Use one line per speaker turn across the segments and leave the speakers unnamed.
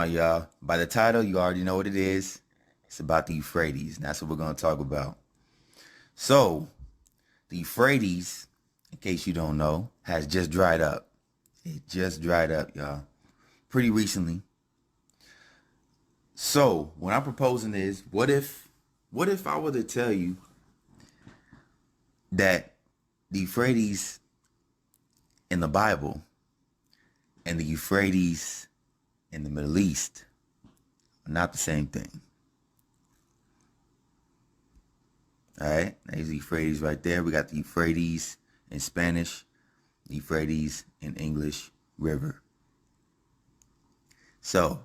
Y'all, by the title, you already know what it is. It's about the Euphrates, and that's what we're going to talk about. So, the Euphrates, in case you don't know, has just dried up. It just dried up, y'all, pretty recently. So, what I'm proposing is, what if I were to tell you that the Euphrates in the Bible and the Euphrates in the Middle East are not the same thing? All right, there's the Euphrates right there. We got the Euphrates in Spanish, the Euphrates in English River. So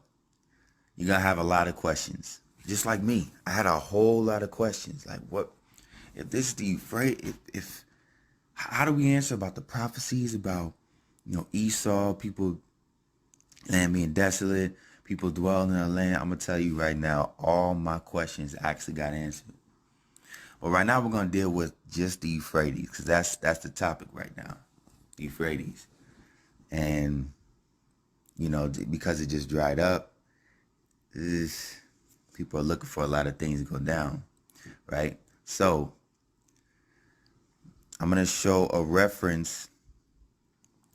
you're gonna have a lot of questions, just like me. I had a whole lot of questions, like what if this is the Euphrates? If how do we answer about the prophecies about Esau, people land being desolate, people dwelling in the land? I'm gonna tell you right now, all my questions actually got answered. But right now we're gonna deal with just the Euphrates because that's the topic right now, the Euphrates, and because it just dried up, is people are looking for a lot of things to go down, right? So I'm gonna show a reference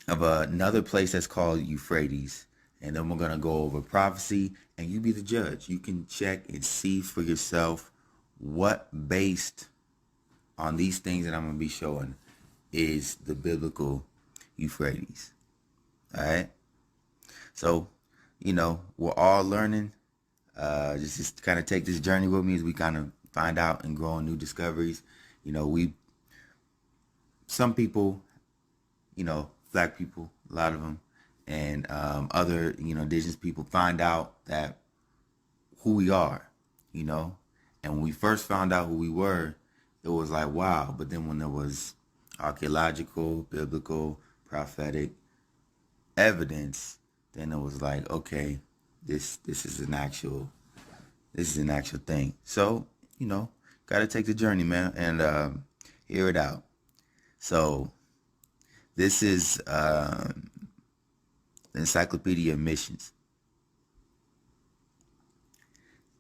of another place that's called Euphrates, and then we're gonna go over prophecy, and you be the judge. You can check and see for yourself what based on these things that I'm gonna be showing is the biblical Euphrates. All right. So, we're all learning. Just kind of take this journey with me as we kind of find out and grow on new discoveries. We some people, black people, a lot of them, and other indigenous people find out that who we are, you know. And when we first found out who we were, it was like wow. But then when there was archaeological, biblical, prophetic evidence, then it was like okay, this is an actual thing. So got to take the journey, man, and hear it out. So this is Encyclopedia of Missions,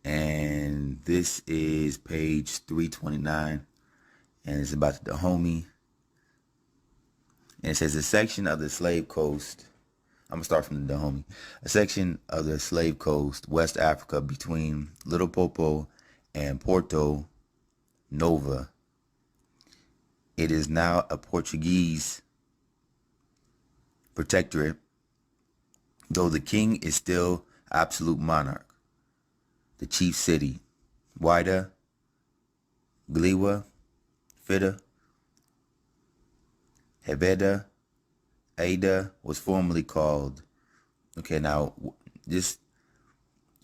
and this is page 329, and it's about the Dahomey, and it says a section of the slave coast. I'm gonna start from the Dahomey. A section of the slave coast, West Africa, between Little Popo and Porto Nova. It is now a Portuguese protectorate, though the king is still absolute monarch. The chief city, Wida, Gliwa, Fida, Hebeda, Ada, was formerly called. Okay, now just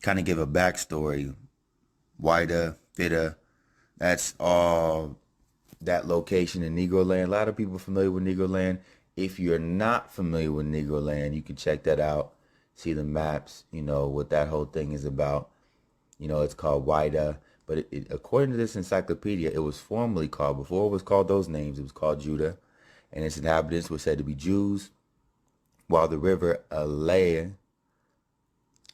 kind of give a backstory. Wida, Fida, that's all that location in Negro Land. A lot of people are familiar with Negro Land. If you're not familiar with Negro Land, you can check that out. See the maps, what that whole thing is about. It's called Wida. But according to this encyclopedia, it was formerly called, before it was called those names, it was called Judah. And its inhabitants were said to be Jews, while the river Alela,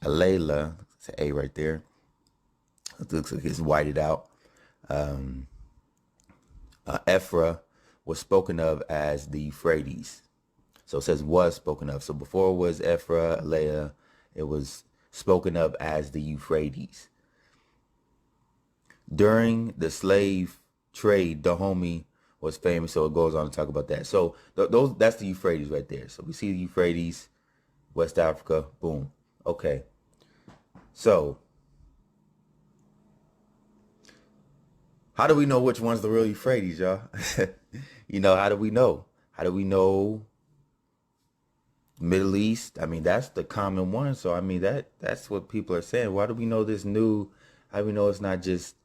it's an A right there. It looks like it's whited out. Ephra was spoken of as the Euphrates. So it says was spoken of. So before it was Ephra, Leah, it was spoken of as the Euphrates. During the slave trade, Dahomey was famous. So it goes on to talk about that. So that's the Euphrates right there. So we see the Euphrates, West Africa, boom. Okay. So how do we know which one's the real Euphrates, y'all? How do we know? How do we know Middle East? I mean, that's the common one. So I mean that's what people are saying. Why do we know this new? How do we know it's not just,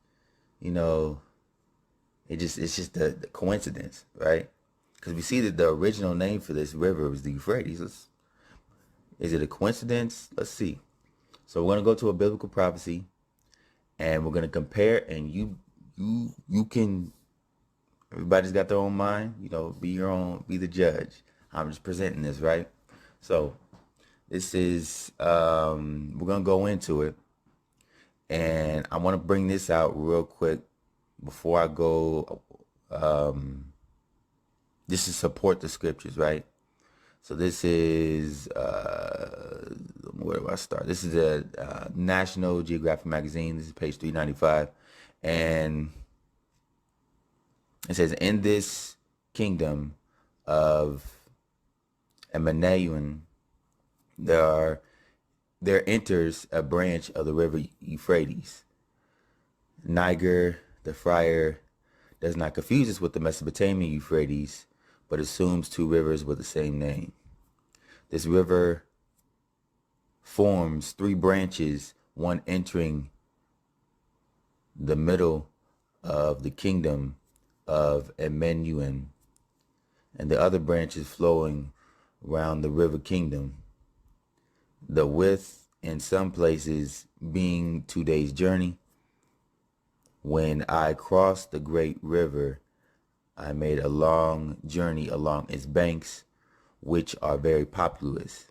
you know, it's just the coincidence, right? Because we see that the original name for this river was the Euphrates. Is it a coincidence? Let's see. So we're gonna go to a biblical prophecy, and we're gonna compare. And you can. Everybody's got their own mind. Be your own. Be the judge. I'm just presenting this, right? So This is we're gonna go into it, and I want to bring this out real quick before I go. This is support the scriptures, right? So this is where do I start? This is a National Geographic magazine. This is page 395, and it says, "In this kingdom of Emmanuel, there enters a branch of the river Euphrates. Niger, the friar, does not confuse us with the Mesopotamian Euphrates, but assumes two rivers with the same name. This river forms three branches, one entering the middle of the kingdom of Emmanuel, and the other branches flowing around the river kingdom. The width in some places being 2 days' journey. When I crossed the great river, I made a long journey along its banks, which are very populous,"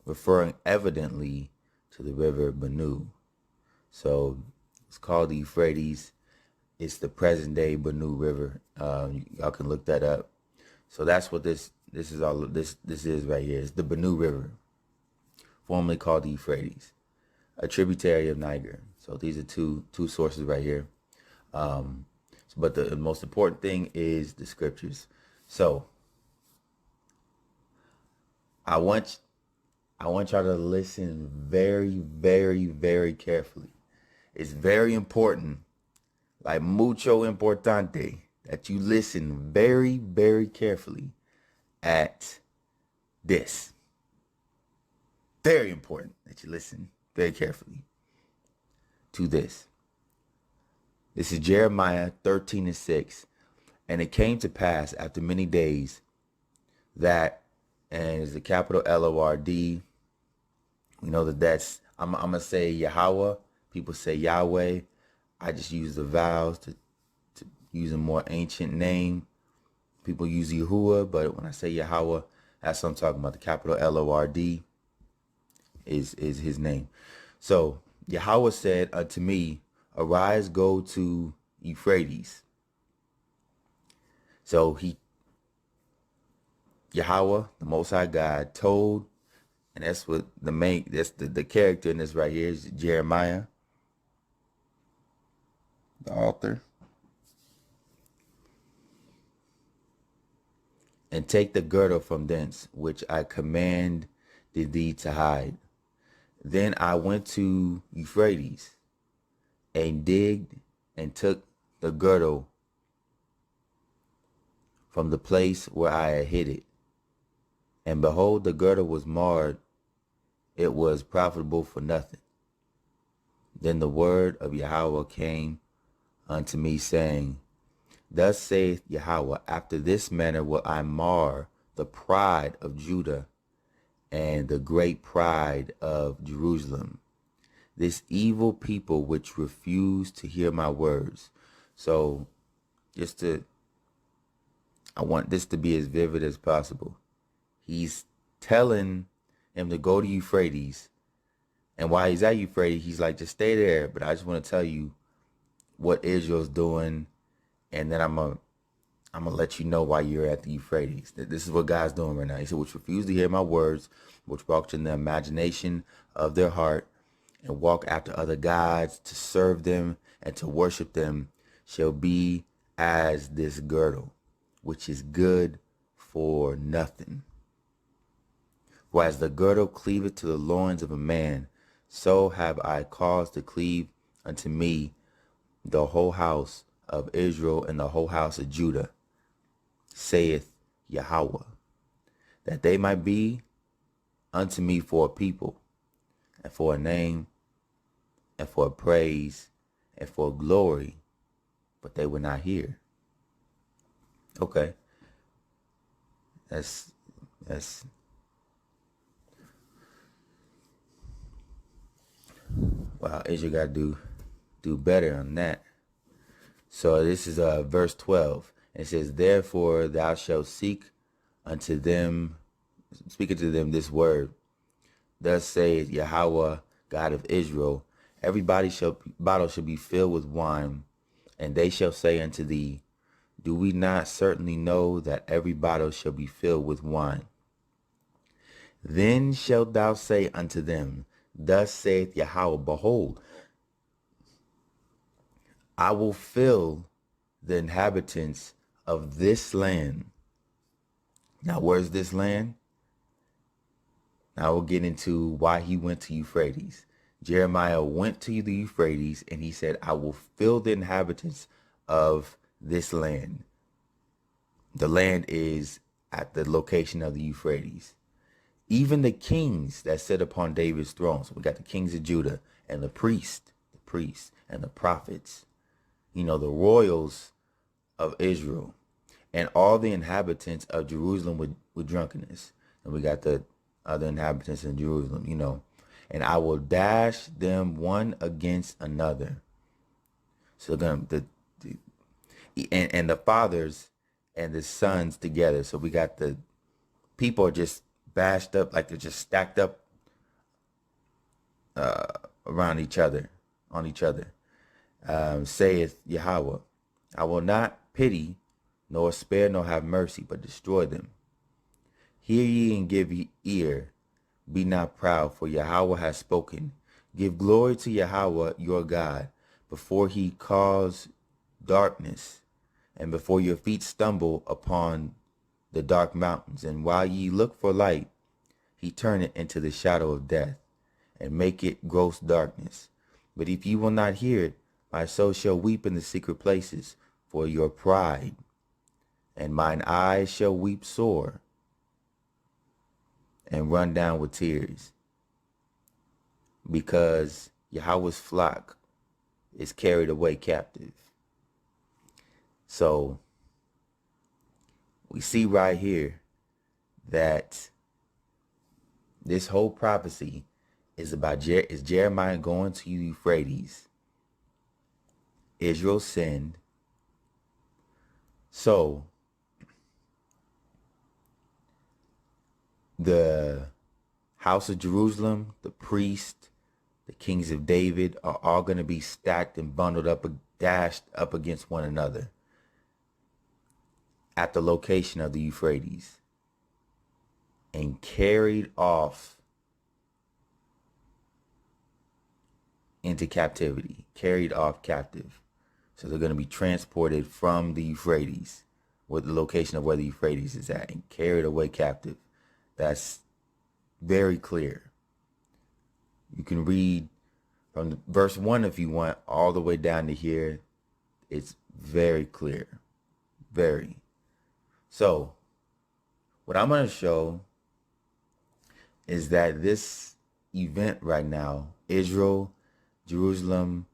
referring evidently to the river Benue. So it's called the Euphrates. It's the present day Benue River. Y'all can look that up. So that's what this is all this is right here. It's the Benue River, formerly called the Euphrates, a tributary of Niger. So these are two sources right here. But the most important thing is the scriptures. So I want y'all to listen very, very, very carefully. It's very important, like mucho importante, that you listen very, very carefully at this. Very important that you listen very carefully to this. This is Jeremiah 13:6. "And it came to pass after many days that," and it's the capital Lord. We know that's, I'm going to say Yahweh. People say Yahweh. I just use the vowels to use a more ancient name. People use Yahuwah, but when I say Yahweh, that's what I'm talking about. The capital Lord is his name. So Yahweh said unto me, Arise, go to Euphrates. So Yahweh, the Most High God, told, and that's what that's the character in this right here is Jeremiah, the author. "And take the girdle from thence, which I commanded thee to hide. Then I went to Euphrates, and digged, and took the girdle from the place where I had hid it. And behold, the girdle was marred, it was profitable for nothing. Then the word of Yahweh came unto me, saying, Thus saith Yahweh, after this manner will I mar the pride of Judah and the great pride of Jerusalem, this evil people which refuse to hear my words." So I want this to be as vivid as possible. He's telling him to go to Euphrates. And while he's at Euphrates, he's like, just stay there. But I just want to tell you what Israel's doing. And then I'm going to let you know why you're at the Euphrates. This is what God's doing right now. He said, which refuse to hear my words, which walk in the imagination of their heart, and walk after other gods to serve them and to worship them, shall be as this girdle, which is good for nothing. For as the girdle cleaveth to the loins of a man, so have I caused to cleave unto me the whole house of Israel and the whole house of Judah, saith Yahweh, that they might be unto me for a people, and for a name, and for a praise, and for glory, but they will not hear. Okay. That's wow, Israel got to do better on that. So this is verse 12. It says, Therefore thou shalt seek unto them, speak unto them this word, Thus saith Yahweh, God of Israel, every bottle shall be filled with wine, and they shall say unto thee, do we not certainly know that every bottle shall be filled with wine? Then shalt thou say unto them, thus saith Yahweh, behold, I will fill the inhabitants of this land. Now, where's this land? Now we'll get into why he went to Euphrates. Jeremiah went to the Euphrates and he said, I will fill the inhabitants of this land. The land is at the location of the Euphrates. Even the kings that sit upon David's throne. So we got the kings of Judah and the priests and the prophets, the royals of Israel, and all the inhabitants of Jerusalem with drunkenness. And we got the other inhabitants in Jerusalem, and I will dash them one against another. So the fathers and the sons together. So we got the people are just bashed up, like they're just stacked up around each other, on each other. Saith Yahweh, I will not pity, nor spare, nor have mercy, but destroy them. Hear ye and give ye ear. Be not proud, for Yahweh has spoken. Give glory to Yahweh your God, before he cause darkness, and before your feet stumble upon the dark mountains. And while ye look for light, he turn it into the shadow of death, and make it gross darkness. But if ye will not hear it, my soul shall weep in the secret places for your pride, and mine eyes shall weep sore, and run down with tears, because Yahweh's flock is carried away captive. So we see right here that this whole prophecy is about is Jeremiah going to Euphrates. Israel sinned. So the house of Jerusalem, the priest, the kings of David are all going to be stacked and bundled up, dashed up against one another at the location of the Euphrates and carried off into captivity, carried off captive. So they're going to be transported from the Euphrates, with the location of where the Euphrates is at, and carried away captive. That's very clear. You can read from verse 1 if you want, all the way down to here. It's very clear. Very. So, what I'm going to show is that this event right now, Israel, Jerusalem,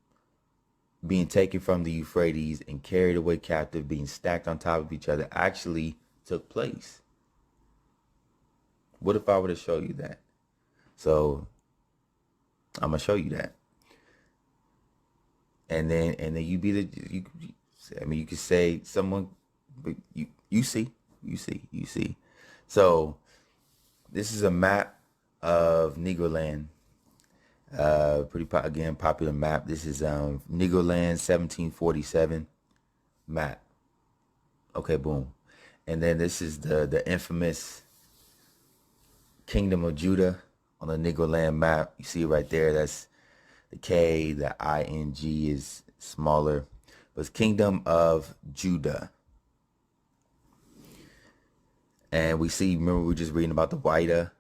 being taken from the Euphrates and carried away captive, being stacked on top of each other, actually took place. What if I were to show you that? So I'm gonna show you that, and then you be the you could say someone, but you see. So this is a map of Negroland. Pretty popular map. This is Negroland 1747 map. Okay, boom. And then this is the infamous Kingdom of Judah on the Negroland map. You see it right there. That's the K, the ING is smaller. But it's Kingdom of Judah. And we see, remember we were just reading about the Wida,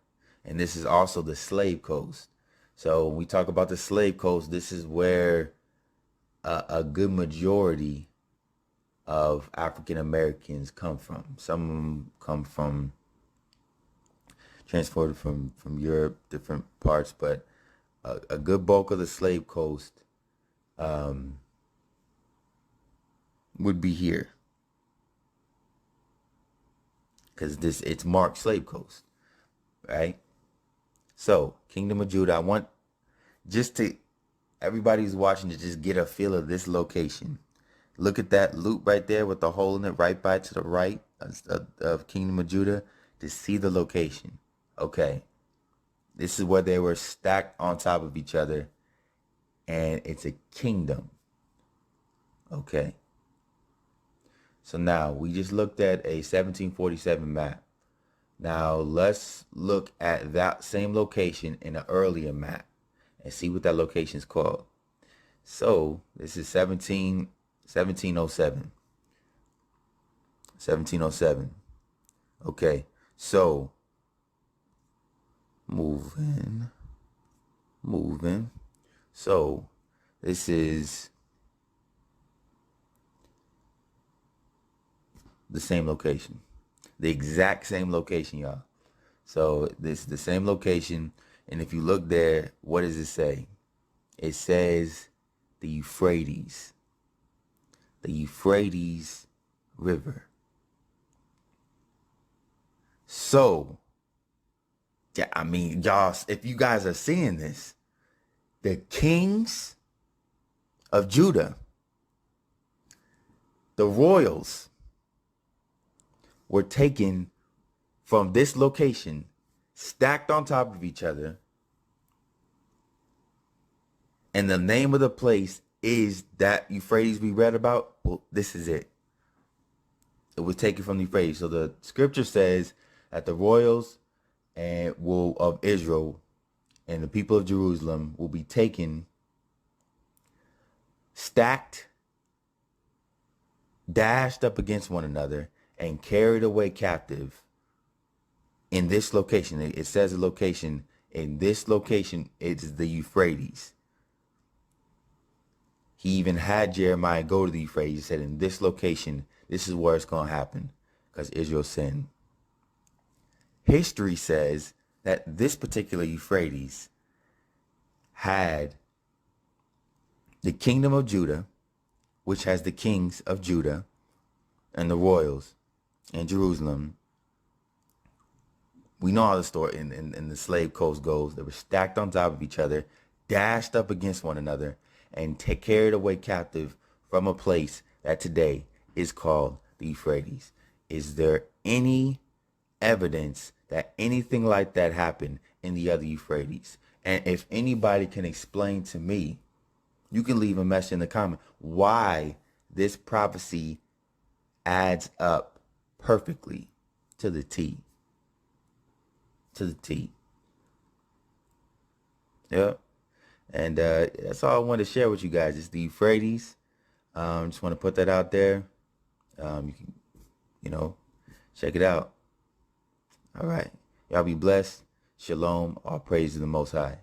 and this is also the slave coast. So when we talk about the slave coast, this is where a good majority of African Americans come from. Some of them come from, transported from Europe, different parts, but a good bulk of the slave coast would be here, because it's marked slave coast, right? So Kingdom of Judah, I want everybody who's watching to just get a feel of this location. Look at that loop right there with the hole in it, right by to the right of Kingdom of Judah, to see the location. Okay, This is where they were stacked on top of each other, and it's a kingdom. Okay. So now we just looked at a 1747 map. Now let's look at that same location in an earlier map and see what that location is called. So this is 1707. 1707. Okay, so moving. So this is the same location. The exact same location, y'all. So this is the same location. And if you look there, what does it say? It says the Euphrates. The Euphrates River. So, yeah, I mean, y'all, if you guys are seeing this, the kings of Judah, the royals, were taken from this location, stacked on top of each other. And the name of the place is that Euphrates we read about. Well, this is it. It was taken from the Euphrates. So the scripture says that the royals and will of Israel and the people of Jerusalem will be taken, stacked, dashed up against one another, and carried away captive in this location. It says a location. In this location, it's the Euphrates. He even had Jeremiah go to the Euphrates. He said, in this location, this is where it's going to happen because Israel sinned. History says that this particular Euphrates had the kingdom of Judah, which has the kings of Judah and the royals in Jerusalem. We know how the story in the slave coast goes. They were stacked on top of each other, dashed up against one another, and carried away captive from a place that today is called the Euphrates. Is there any evidence that anything like that happened in the other Euphrates? And if anybody can explain to me, you can leave a message in the comment why this prophecy adds up perfectly to the T. To the T. Yep. And that's all I wanted to share with you guys. It's the Euphrates. Just want to put that out there. You can, check it out. All right. Y'all be blessed. Shalom. All praise to the Most High.